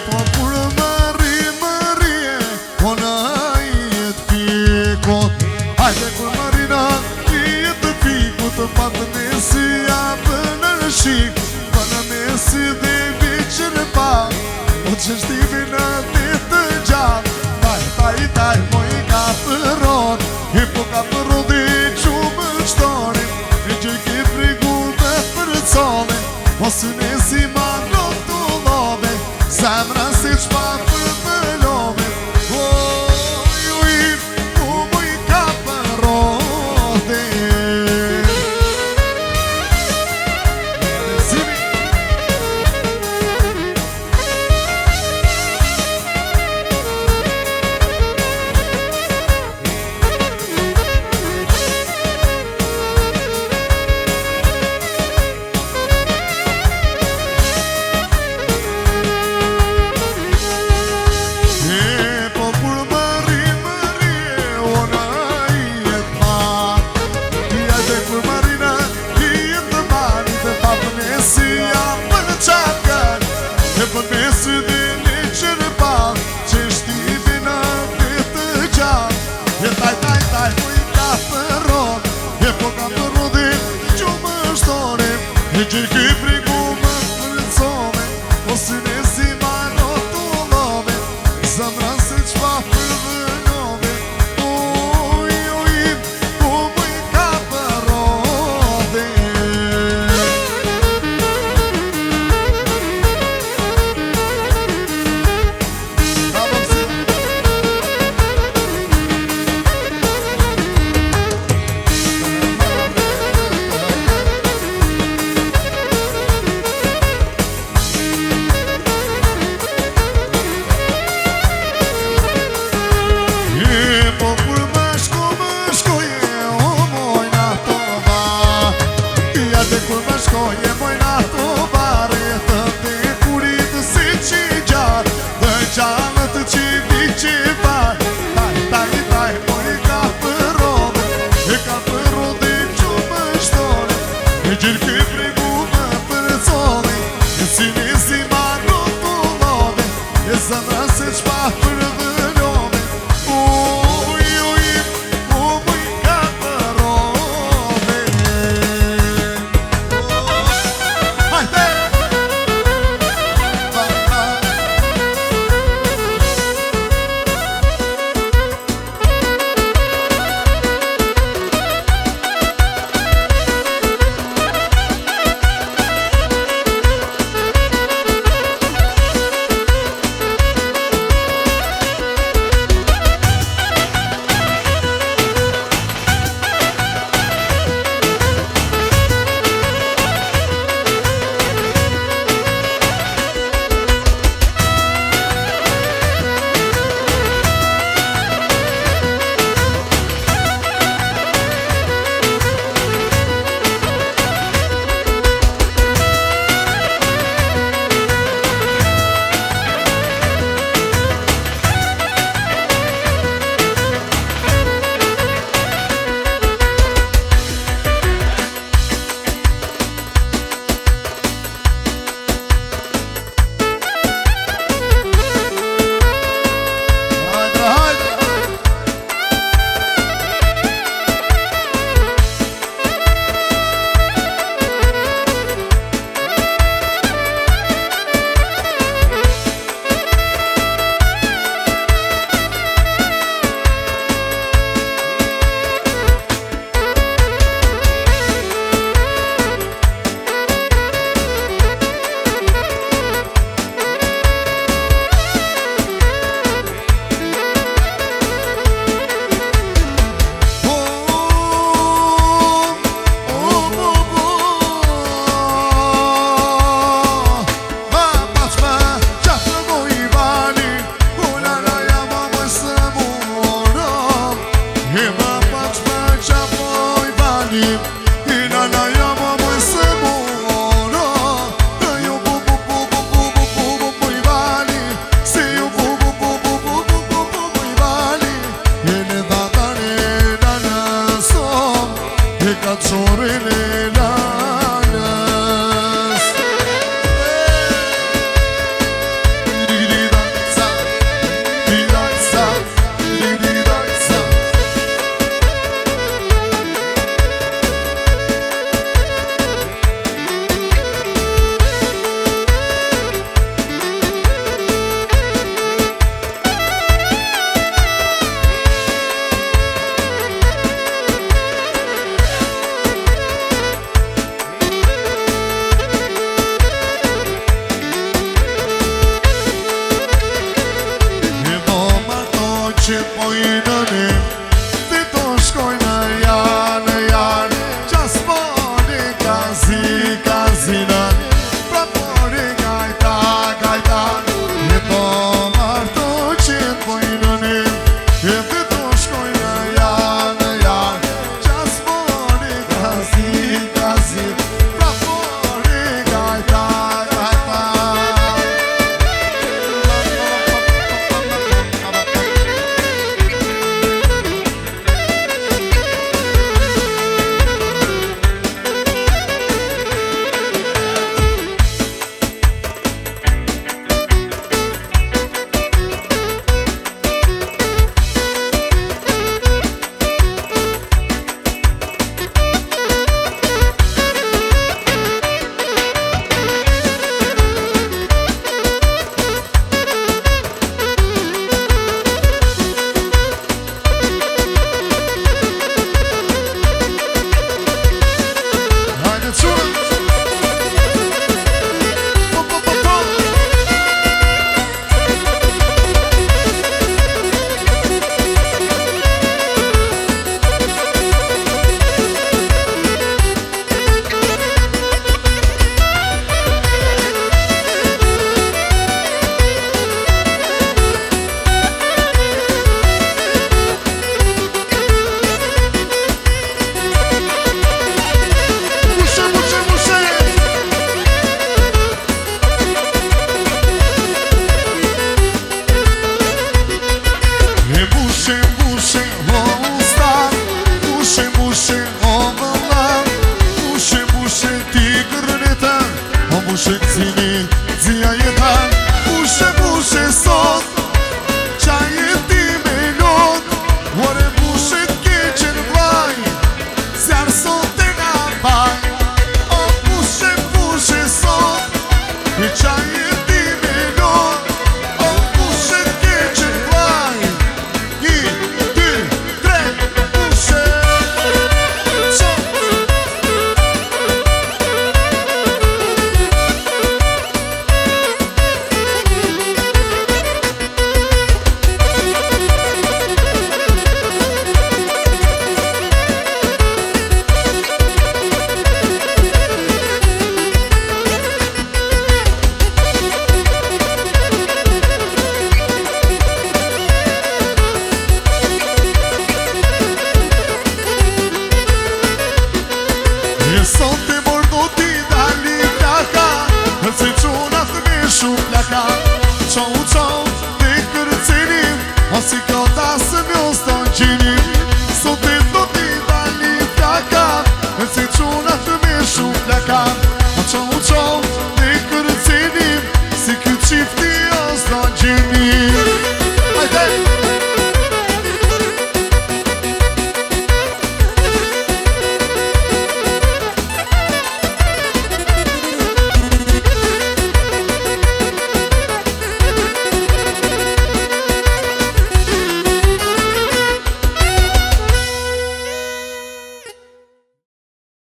po kur më rrie, po në jetë fikot. Hajde kur më rina, jetë fikot, patë mesi japë në shik, pa në mesi dhe viqë në pa, o që shtivi në ditë gjatë. Taj, moj ka përrot, i po ka përrot i qumë qëtorin, e që i ki frigu me përcove, mos në si ma rotulove, zemra si qpa përbëlove. U moj ka përrot që ki frigu më përcove, po si nesi ma rotulove, zemra se qpa përbëlove. U mëj ka përrove. Zemra se qpa përbëlove, u mëj ka përrove. Hajde! mu shek zinin Zia